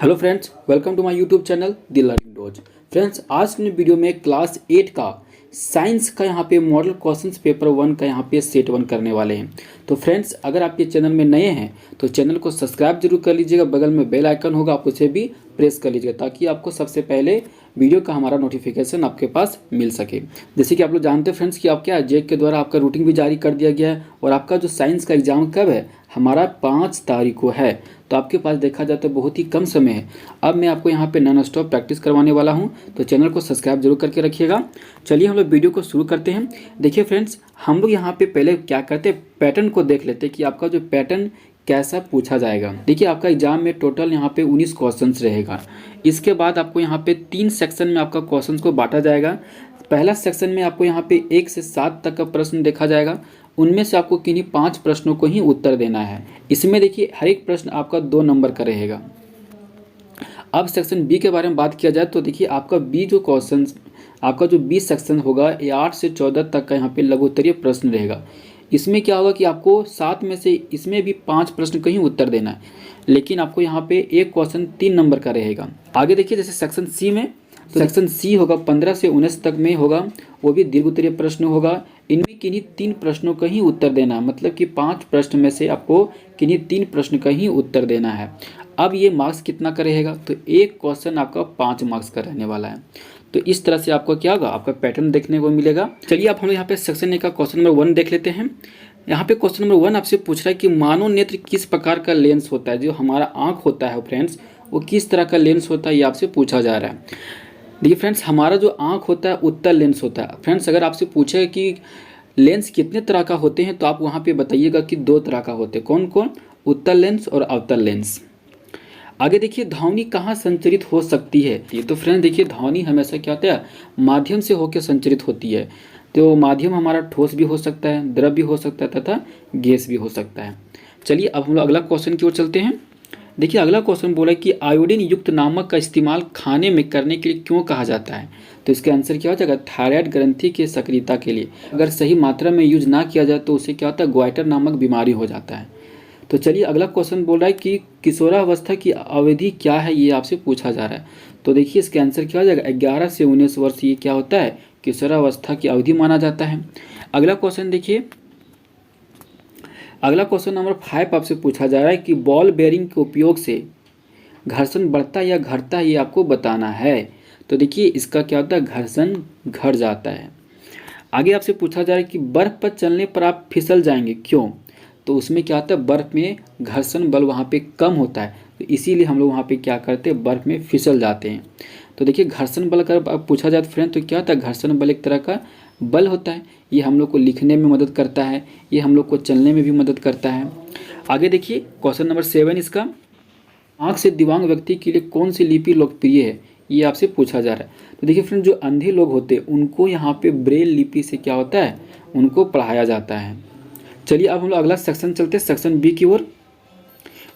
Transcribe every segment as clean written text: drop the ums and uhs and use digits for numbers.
Hello friends, welcome to my YouTube channel the learning dose. Friends, आज की video में class 8 का science का यहाँ पे मॉडल क्वेश्चंस पेपर 1 का यहाँ पे सेट 1 करने वाले हैं। तो फ्रेंड्स, अगर आप ये चैनल में नए हैं तो चैनल को सब्सक्राइब जरूर कर लीजिएगा। बगल में बेल आइकन होगा, आप उसे भी प्रेस कर लीजिएगा ताकि आपको सबसे पहले वीडियो का हमारा नोटिफिकेशन आपके पास मिल सके। जैसे कि आप लोग जानते हैं फ्रेंड्स कि आप क्या जेक के द्वारा आपका रूटीन भी जारी कर दिया गया है और आपका जो साइंस का एग्जाम कब है, हमारा 5 तारीख को है। तो आपके पास देखा जाए तो बहुत ही कम समय है। अब मैं आपको यहाँ पे नॉन स्टॉप प्रैक्टिस करवाने वाला हूँ, तो चैनल को सब्सक्राइब जरूर करके रखिएगा। चलिए हम लोग वीडियो को शुरू करते हैं। देखिए फ्रेंड्स, हम लोग यहाँ पे पहले क्या करते हैं, पैटर्न को देख लेते हैं कि आपका जो पैटर्न कैसा पूछा जाएगा। देखिए, आपका एग्जाम में टोटल यहाँ पे 19 क्वेश्चंस रहेगा। इसके बाद आपको यहाँ पे 3 सेक्शन में आपका क्वेश्चंस को बांटा जाएगा। पहला सेक्शन में आपको यहाँ पे 1 से 7 तक का प्रश्न देखा जाएगा। उनमें से आपको किन्हीं 5 प्रश्नों को ही उत्तर देना है। इसमें देखिए, हर एक प्रश्न आपका 2 नंबर का रहेगा। अब सेक्शन बी के बारे में बात किया जाए तो देखिए, आपका बी जो क्वेश्चन, आपका जो बी सेक्शन होगा, ये 8 से 14 तक का यहाँ पे लघु उत्तरीय प्रश्न रहेगा। इसमें क्या होगा कि आपको 7 में से इसमें भी 5 प्रश्न का ही उत्तर देना है, लेकिन आपको यहाँ पे एक क्वेश्चन 3 नंबर का रहेगा। आगे देखिए, जैसे सेक्शन सी में, तो सेक्शन सी होगा 15 से 19 तक में होगा, वो भी दीर्घ उत्तरीय प्रश्न होगा। इनमें किन्हीं 3 प्रश्नों का ही उत्तर देना है, मतलब कि 5 प्रश्न में से आपको किन्हीं 3 प्रश्न का ही उत्तर देना है। अब ये मार्क्स कितना का रहेगा, तो एक क्वेश्चन आपका 5 मार्क्स का रहने वाला है। तो इस तरह से आपको क्या होगा, आपका पैटर्न देखने को मिलेगा। चलिए अब हम यहाँ पे सेक्शन ए का क्वेश्चन नंबर 1 देख लेते हैं। यहाँ पे क्वेश्चन नंबर 1 आपसे पूछ रहा है कि मानव नेत्र किस प्रकार का लेंस होता है। जो हमारा आँख होता है फ्रेंड्स, वो किस तरह का लेंस होता है, ये आपसे पूछा जा रहा है। देखिए फ्रेंड्स, हमारा जो आँख होता है उत्तल लेंस होता है। फ्रेंड्स, अगर आपसे पूछे कि लेंस कितने तरह का होते हैं, तो आप वहाँ पे बताइएगा कि 2 तरह का होते हैं। कौन कौन? उत्तल लेंस और अवतल लेंस। आगे देखिए, ध्वनि कहाँ संचरित हो सकती है। ये तो फ्रेंड्स देखिए, ध्वनि हमेशा क्या होता है, माध्यम से होकर संचरित होती है। तो माध्यम हमारा ठोस भी हो सकता है, द्रव भी हो सकता है तथा गैस भी हो सकता है। चलिए अब हम लोग अगला क्वेश्चन की ओर चलते हैं। देखिए, अगला क्वेश्चन बोला कि आयोडीन युक्त नमक का इस्तेमाल खाने में करने के लिए क्यों कहा जाता है। तो इसका आंसर क्या हो जाएगा, थायराइड ग्रंथि की सक्रियता के लिए। अगर सही मात्रा में यूज ना किया जाए तो उससे क्या होता है, ग्वाइटर नामक बीमारी हो जाता है। तो चलिए अगला क्वेश्चन बोल रहा है कि किशोरावस्था की अवधि क्या है, ये आपसे पूछा जा रहा है। तो देखिए, इसका आंसर क्या हो जाएगा, 11 से 19 वर्ष ये क्या होता है, किशोरावस्था की अवधि माना जाता है। अगला क्वेश्चन देखिए, अगला क्वेश्चन नंबर 5 आपसे पूछा जा रहा है कि बॉल बेयरिंग के उपयोग से घर्षण बढ़ता या घटता है, ये आपको बताना है। तो देखिए, इसका क्या होता है, घर्षण घट जाता है। आगे आपसे पूछा जा रहा है कि बर्फ पर चलने पर आप फिसल जाएंगे, क्यों। तो उसमें क्या होता है, बर्फ में घर्षण बल वहाँ पे कम होता है, तो इसीलिए हम लोग वहाँ पे क्या करते हैं, बर्फ में फिसल जाते हैं। तो देखिए, घर्षण बल अगर पूछा जाए तो फ्रेंड, तो क्या होता है, घर्षण बल एक तरह का बल होता है। ये हम लोग को लिखने में मदद करता है, ये हम लोग को चलने में भी मदद करता है। आगे देखिए, क्वेश्चन नंबर 7 इसका, आँख से दिव्यांग व्यक्ति के लिए कौन सी लिपि लोकप्रिय है, ये आपसे पूछा जा रहा है। तो देखिए फ्रेंड, जो अंधे लोग होते हैं उनको यहाँ पे ब्रेल लिपि से क्या होता है, उनको पढ़ाया जाता है। चलिए अब हम लोग अगला सेक्शन चलते हैं, सेक्शन बी की ओर।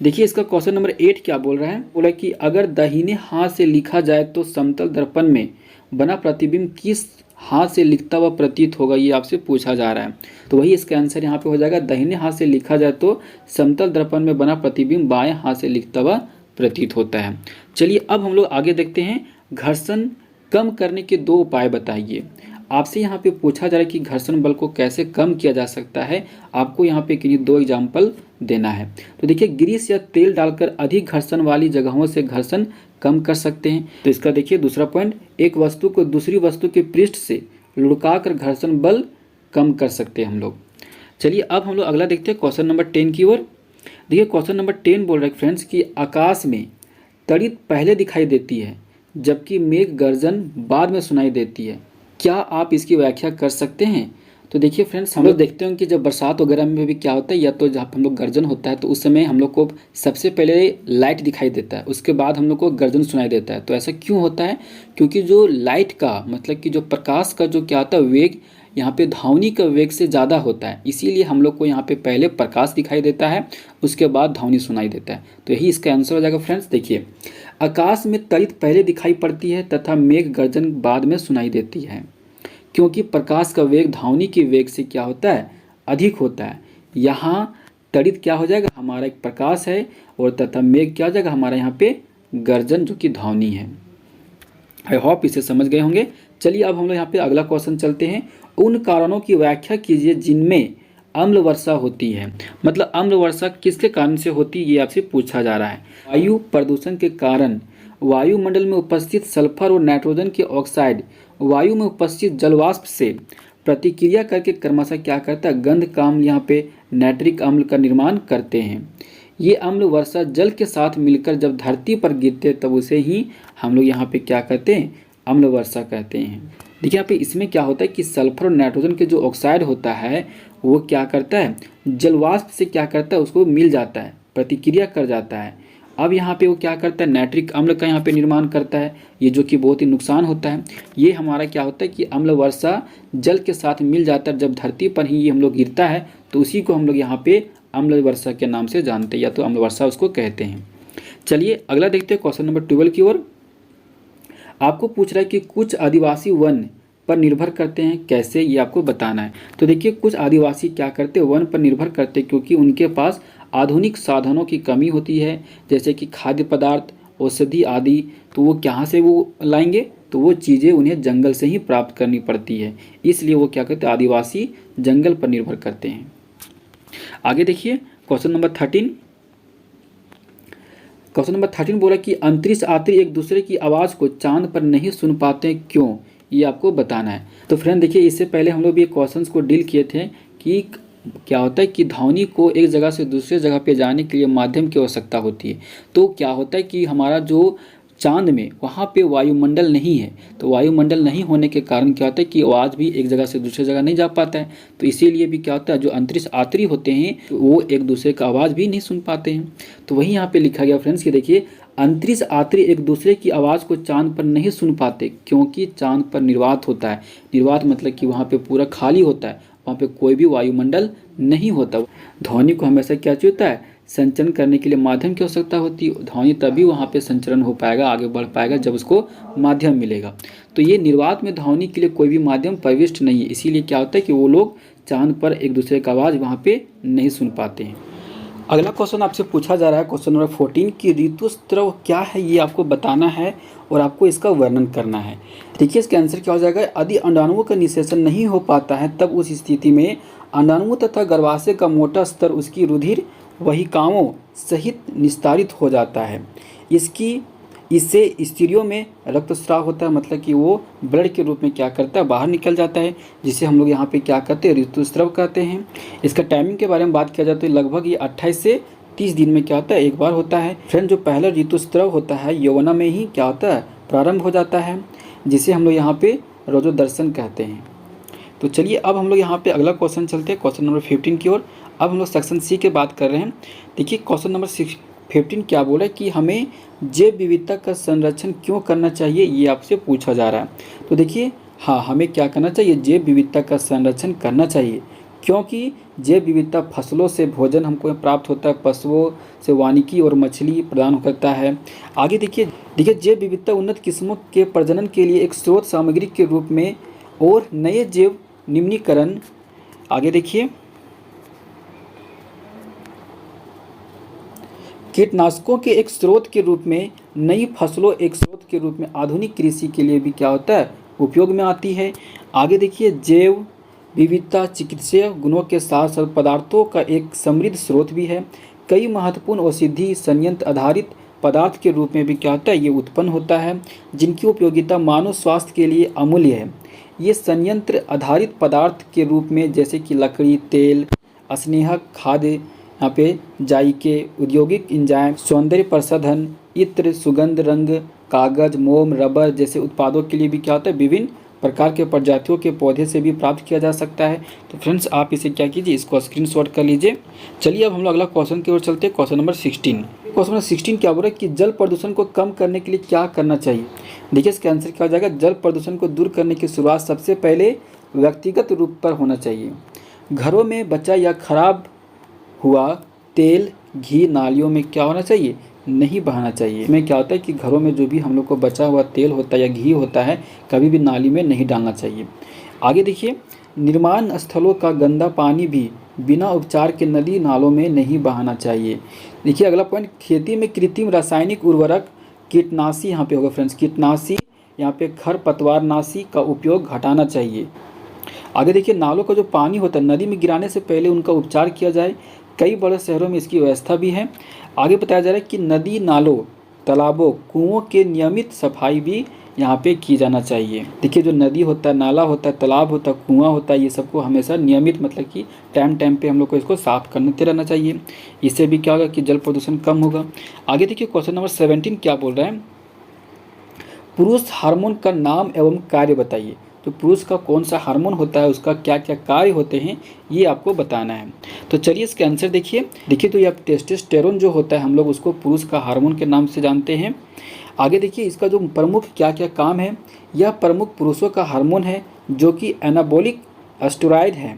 देखिए, इसका क्वेश्चन नंबर 8 क्या बोल रहा है, बोला कि अगर दाहिने हाथ से लिखा जाए तो समतल दर्पण में बना प्रतिबिंब किस हाथ से लिखता हुआ प्रतीत होगा, ये आपसे पूछा जा रहा है। तो वही इसका आंसर यहाँ पे हो जाएगा, दाहिने हाथ से लिखा जाए तो समतल दर्पण में बना प्रतिबिंब बाएं हाथ से लिखता हुआ प्रतीत होता है। चलिए अब हम लोग आगे देखते हैं, घर्षण कम करने के 2 उपाय बताइए। आपसे यहाँ पे पूछा जा रहा है कि घर्षण बल को कैसे कम किया जा सकता है, आपको यहाँ पे किन्हीं 2 एग्जाम्पल देना है। तो देखिए, ग्रीस या तेल डालकर अधिक घर्षण वाली जगहों से घर्षण कम कर सकते हैं। तो इसका देखिए दूसरा पॉइंट, एक वस्तु को दूसरी वस्तु के पृष्ठ से लुढ़काकर घर्षण बल कम कर सकते हैं हम लोग। चलिए अब हम लोग अगला देखते हैं, क्वेश्चन नंबर 10 की ओर। देखिए, क्वेश्चन नंबर 10 बोल रहे हैं फ्रेंड्स कि आकाश में तड़ित पहले दिखाई देती है जबकि मेघ गर्जन बाद में सुनाई देती है, क्या आप इसकी व्याख्या कर सकते हैं। तो देखिए फ्रेंड्स, हम लोग देखते हैं कि जब बरसात वगैरह में भी क्या होता है, या तो जहाँ हम लोग गर्जन होता है तो उस समय हम लोग को सबसे पहले लाइट दिखाई देता है, उसके बाद हम लोग को गर्जन सुनाई देता है। तो ऐसा क्यों होता है, क्योंकि जो लाइट का मतलब कि जो प्रकाश का जो क्या होता है वेग, यहाँ पे ध्वनि का वेग से ज़्यादा होता है, इसीलिए हम लोग को यहाँ पे पहले प्रकाश दिखाई देता है, उसके बाद ध्वनि सुनाई देता है। तो यही इसका आंसर हो जाएगा फ्रेंड्स। देखिए, आकाश में तड़ित पहले दिखाई पड़ती है तथा मेघ गर्जन बाद में सुनाई देती है, क्योंकि प्रकाश का वेग ध्वनि के वेग से क्या होता है, अधिक होता है। यहाँ तड़ित क्या हो जाएगा, हमारा एक प्रकाश है, और तथा मेघ क्या हो जाएगा, हमारा यहाँ पे गर्जन जो कि ध्वनि है। आई होप इसे समझ गए होंगे। चलिए अब हम लोग यहाँ पे अगला क्वेश्चन चलते हैं। उन कारणों की व्याख्या कीजिए जिनमें अम्ल वर्षा होती है। मतलब अम्ल वर्षा किसके कारण से होती है ये आपसे पूछा जा रहा है। वायु प्रदूषण के कारण वायुमंडल में उपस्थित सल्फर और नाइट्रोजन के ऑक्साइड वायु में उपस्थित जलवाष्प से प्रतिक्रिया करके क्रमशः क्या करता है, गंध का अम्ल यहाँ पे नाइट्रिक अम्ल का निर्माण करते हैं। ये अम्ल वर्षा जल के साथ मिलकर जब धरती पर गिरते तब उसे ही हम लोग यहाँ पे क्या कहते हैं, अम्ल वर्षा कहते हैं। देखिए यहाँ पे इसमें क्या होता है कि सल्फर और नाइट्रोजन के जो ऑक्साइड होता है वो क्या करता है, जलवाष्प से क्या करता है, उसको मिल जाता है, प्रतिक्रिया कर जाता है। अब यहाँ पे वो क्या करता है, नाइट्रिक अम्ल का यहाँ पे निर्माण करता है, ये जो कि बहुत ही नुकसान होता है। ये हमारा क्या होता है कि अम्ल वर्षा जल के साथ मिल जाता है, जब धरती पर ही ये हम लोग गिरता है तो उसी को हम लोग यहाँ पे अम्ल वर्षा के नाम से जानते हैं, या तो अम्ल वर्षा उसको कहते हैं। चलिए अगला देखते हैं क्वेश्चन नंबर 12 की ओर। आपको पूछ रहा है कि कुछ आदिवासी वन पर निर्भर करते हैं, कैसे, ये आपको बताना है। तो देखिए कुछ आदिवासी क्या करते हैं, वन पर निर्भर करते हैं क्योंकि उनके पास आधुनिक साधनों की कमी होती है, जैसे कि खाद्य पदार्थ, औषधि आदि। तो वो कहाँ से वो लाएंगे, तो वो चीज़ें उन्हें जंगल से ही प्राप्त करनी पड़ती है, इसलिए वो क्या करते हैं, आदिवासी जंगल पर निर्भर करते हैं। आगे देखिए क्वेश्चन नंबर 13। क्वेश्चन नंबर 13 बोला कि अंतरिक्ष यात्री एक दूसरे की आवाज़ को चांद पर नहीं सुन पाते, क्यों, ये आपको बताना है। तो फ्रेंड देखिए इससे पहले हम लोग भी क्वेश्चंस को डील किए थे कि क्या होता है कि ध्वनि को एक जगह से दूसरे जगह पे जाने के लिए माध्यम की आवश्यकता होती है। तो क्या होता है कि हमारा जो चांद में वहाँ पे वायुमंडल नहीं है, तो वायुमंडल नहीं होने के कारण क्या होता है कि आवाज़ भी एक जगह से दूसरी जगह नहीं जा पाता है। तो इसीलिए भी क्या होता है, जो अंतरिक्ष यात्री होते हैं वो एक दूसरे का आवाज़ भी नहीं सुन पाते हैं। तो वही यहाँ पे लिखा गया फ्रेंड्स कि देखिए अंतरिक्ष यात्री एक दूसरे की आवाज़ को चांद पर नहीं सुन पाते क्योंकि चांद पर निर्वात होता है। निर्वात मतलब कि वहाँ पे पूरा खाली होता है, वहाँ पे कोई भी वायुमंडल नहीं होता। ध्वनि को हमेशा क्या चाहिए होता है, संचरण करने के लिए माध्यम की आवश्यकता होती है। ध्वनि तभी वहाँ पे संचरण हो पाएगा, आगे बढ़ पाएगा जब उसको माध्यम मिलेगा। तो ये निर्वात में ध्वनि के लिए कोई भी माध्यम प्रविष्ट नहीं है, इसीलिए क्या होता है कि वो लोग चांद पर एक दूसरे का आवाज़ वहाँ पे नहीं सुन पाते हैं। अगला क्वेश्चन आपसे पूछा जा रहा है क्वेश्चन नंबर 14 कि ऋतुस्राव क्या है, ये आपको बताना है और आपको इसका वर्णन करना है। देखिए इसका आंसर क्या हो जाएगा, यदि अंडाणुओं का निषेचन नहीं हो पाता है तब उस स्थिति में अंडाणुओं तथा गर्भाशय का मोटा स्तर उसकी रुधिर वाहिकाओं सहित निस्तारित हो जाता है। इससे स्त्रियों में रक्तस्राव होता है, मतलब कि वो ब्लड के रूप में क्या करता है, बाहर निकल जाता है, जिसे हम लोग यहाँ पे क्या कहते हैं, ऋतुस्राव कहते हैं। इसका टाइमिंग के बारे में बात किया जाए तो लगभग ये 28 से 30 दिन में क्या होता है, एक बार होता है। फ्रेंड जो पहला ऋतुस्राव होता है यौवना में ही क्या होता है, प्रारंभ हो जाता है, जिसे हम लोग यहाँ पे रोजोदर्शन कहते हैं। तो चलिए अब हम लोग यहाँ पे अगला क्वेश्चन चलते हैं क्वेश्चन नंबर 15 की ओर। अब हम लोग सेक्शन सी की बात कर रहे हैं। देखिए क्वेश्चन नंबर 15 क्या बोला कि हमें जैव विविधता का संरक्षण क्यों करना चाहिए, ये आपसे पूछा जा रहा है। तो देखिए हाँ, हमें क्या करना चाहिए, जैव विविधता का संरक्षण करना चाहिए, क्योंकि जैव विविधता फसलों से भोजन हमको प्राप्त होता है, पशुओं से वानिकी और मछली प्रदान करता है। आगे देखिए जैव विविधता उन्नत किस्मों के प्रजनन के लिए एक स्रोत सामग्री के रूप में और नए जैव निम्नीकरण। आगे देखिए कीटनाशकों के एक स्रोत के रूप में, नई फसलों एक स्रोत के रूप में आधुनिक कृषि के लिए भी क्या होता है, उपयोग में आती है। आगे देखिए जैव विविधता चिकित्सीय गुणों के साथ साथ पदार्थों का एक समृद्ध स्रोत भी है। कई महत्वपूर्ण औषधि संयंत्र आधारित पदार्थ के रूप में भी क्या होता है, ये उत्पन्न होता है, जिनकी उपयोगिता मानव स्वास्थ्य के लिए अमूल्य है। ये संयंत्र आधारित पदार्थ के रूप में जैसे कि लकड़ी, तेल, स्नेहक, खाद्य, यहाँ पे जायके, औद्योगिक इंजाइम, सौंदर्य प्रसाधन, इत्र, सुगंध, रंग, कागज, मोम, रबर जैसे उत्पादों के लिए भी क्या होता है, विभिन्न प्रकार के प्रजातियों के पौधे से भी प्राप्त किया जा सकता है। तो फ्रेंड्स आप इसे क्या कीजिए, इसको स्क्रीनशॉट कर लीजिए। चलिए अब हम लोग अगला क्वेश्चन की ओर चलते हैं, क्वेश्चन नंबर 16। क्वेश्चन नंबर 16 क्या बोल रहा है कि जल प्रदूषण को कम करने के लिए क्या करना चाहिए। देखिए इसका आंसर क्या हो जाएगा, जल प्रदूषण को दूर करने की शुरुआत सबसे पहले व्यक्तिगत रूप पर होना चाहिए। घरों में बचा या खराब हुआ तेल, घी नालियों में क्या होना चाहिए, नहीं बहाना चाहिए। इसमें क्या होता है कि घरों में जो भी हम लोग को बचा हुआ तेल होता है या घी होता है, कभी भी नाली में नहीं डालना चाहिए। आगे देखिए निर्माण स्थलों का गंदा पानी भी बिना उपचार के नदी नालों में नहीं बहाना चाहिए। देखिए अगला पॉइंट, खेती में कृत्रिम रासायनिक उर्वरक कीटनाशी यहाँ पे होगा फ्रेंड्स, कीटनाशी यहाँ पे खरपतवारनाशी का उपयोग घटाना चाहिए। आगे देखिए, नालों का जो पानी होता है नदी में गिराने से पहले उनका उपचार किया जाए। कई बड़े शहरों में इसकी व्यवस्था भी है। आगे बताया जा रहा है कि नदी, नालों, तालाबों, कुओं के नियमित सफाई भी यहाँ पे की जाना चाहिए। देखिए, जो नदी होता है, नाला होता है, तालाब होता है, कुआं होता है, ये सबको हमेशा नियमित मतलब कि टाइम पे हम लोग को इसको साफ करते रहना चाहिए। इससे भी क्या होगा कि जल प्रदूषण कम होगा। आगे देखिए, क्वेश्चन नंबर 17 क्या बोल रहा है, पुरुष हार्मोन का नाम एवं कार्य बताइए। तो पुरुष का कौन सा हार्मोन होता है, उसका क्या क्या कार्य होते हैं, ये आपको बताना है। तो चलिए इसके आंसर देखिए। तो ये टेस्टोस्टेरोन जो होता है, हम लोग उसको पुरुष का हार्मोन के नाम से जानते हैं। आगे देखिए, इसका जो प्रमुख क्या क्या काम है, यह प्रमुख पुरुषों का हार्मोन है जो कि एनाबॉलिक स्टेरॉयड है।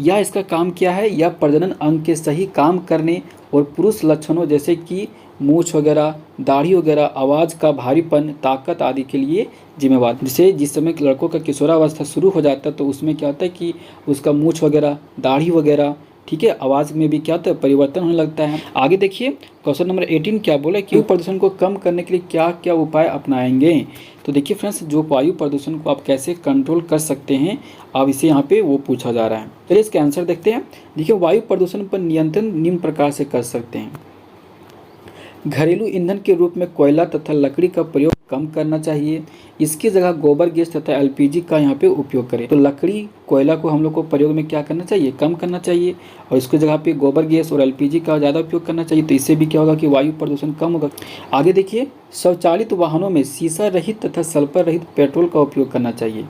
यह इसका काम क्या है, यह प्रजनन अंग के सही काम करने और पुरुष लक्षणों जैसे कि मूछ वगैरह, दाढ़ी वगैरह, आवाज़ का भारीपन, ताकत आदि के लिए जिम्मेवार। जैसे जिस समय लड़कों का किशोरावस्था शुरू हो जाता है तो उसमें क्या होता है कि उसका मूछ वगैरह, दाढ़ी वगैरह, ठीक है, आवाज़ में भी क्या होता है, परिवर्तन होने लगता है। आगे देखिए, क्वेश्चन नंबर 18 क्या बोला कि वायु प्रदूषण को कम करने के लिए क्या क्या उपाय अपनाएंगे। तो देखिए फ्रेंड्स, जो वायु प्रदूषण को आप कैसे कंट्रोल कर सकते हैं, अब इसे यहाँ पे वो पूछा जा रहा है। चलिए इसका आंसर देखते हैं। देखिए, वायु प्रदूषण पर नियंत्रण निम्न प्रकार से कर सकते हैं। घरेलू ईंधन के रूप में कोयला तथा लकड़ी का प्रयोग कम करना चाहिए। इसकी जगह गोबर गैस तथा एलपीजी का यहाँ पे उपयोग करें। तो लकड़ी, कोयला को हम लोग को प्रयोग में क्या करना चाहिए, कम करना चाहिए, और इसकी जगह पे गोबर गैस और एलपीजी का ज़्यादा उपयोग करना चाहिए। तो इससे भी क्या होगा कि वायु प्रदूषण कम होगा। आगे देखिए, स्वचालित वाहनों में शीशा रहित तथा सल्फर रहित पेट्रोल का उपयोग करना चाहिए।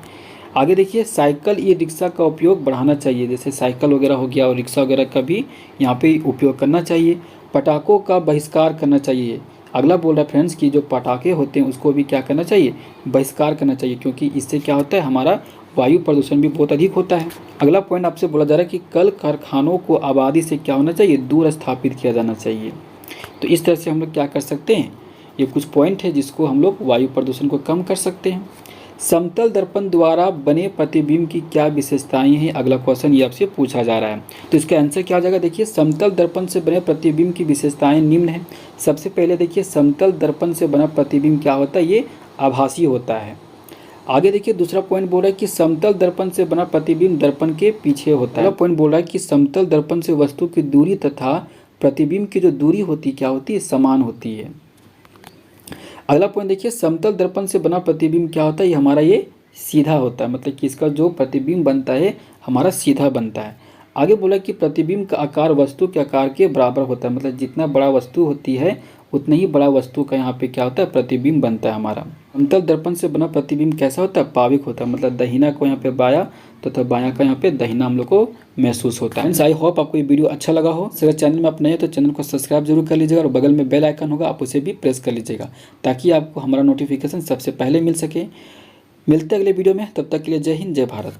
आगे देखिए, साइकिल, ई रिक्शा का उपयोग बढ़ाना चाहिए। जैसे साइकिल वगैरह हो गया और रिक्शा वगैरह का भी यहाँ पे उपयोग करना चाहिए। पटाखों का बहिष्कार करना चाहिए। अगला बोल रहा है फ्रेंड्स कि जो पटाखे होते हैं उसको भी क्या करना चाहिए, बहिष्कार करना चाहिए, क्योंकि इससे क्या होता है, हमारा वायु प्रदूषण भी बहुत अधिक होता है। अगला पॉइंट आपसे बोला जा रहा है कि कल कारखानों को आबादी से क्या होना चाहिए, दूर स्थापित किया जाना चाहिए। तो इस तरह से हम लोग क्या कर सकते हैं, ये कुछ पॉइंट है जिसको हम लोग वायु प्रदूषण को कम कर सकते हैं। समतल दर्पण द्वारा बने प्रतिबिंब की क्या विशेषताएं हैं, अगला क्वेश्चन ये आपसे पूछा जा रहा है। तो इसका आंसर क्या हो जाएगा, देखिए, समतल दर्पण से बने प्रतिबिंब की विशेषताएं निम्न है। सबसे पहले देखिए, समतल दर्पण से बना प्रतिबिंब क्या होता है, ये आभासी होता है। आगे देखिए, दूसरा पॉइंट बोल रहा है कि समतल दर्पण से बना प्रतिबिंब दर्पण के पीछे होता है। अगला पॉइंट बोल रहा है कि समतल दर्पण से वस्तु की दूरी तथा प्रतिबिंब की जो दूरी होती है क्या होती है, समान होती है। अगला पॉइंट देखिए, समतल दर्पण से बना प्रतिबिंब क्या होता है, ये हमारा ये सीधा होता है, मतलब कि इसका जो प्रतिबिंब बनता है हमारा सीधा बनता है। आगे बोला कि प्रतिबिंब का आकार वस्तु के आकार के बराबर होता है, मतलब जितना बड़ा वस्तु होती है उतना ही बड़ा वस्तु का यहाँ पे क्या होता है, प्रतिबिंब बनता है हमारा। समतल दर्पण से बना प्रतिबिंब कैसा होता है, पाविक होता है, मतलब दहिना को यहाँ पे बाया तथा बायां का यहाँ पे दहिना हम लोग को महसूस होता है। आई होप आपको ये वीडियो अच्छा लगा हो। अगर चैनल में आप नए हैं तो चैनल को सब्सक्राइब जरूर कर लीजिएगा और बगल में बेल आइकन होगा, आप उसे भी प्रेस कर लीजिएगा ताकि आपको हमारा नोटिफिकेशन सबसे पहले मिल सके। मिलते अगले वीडियो में, तब तक के लिए जय हिंद, जय भारत।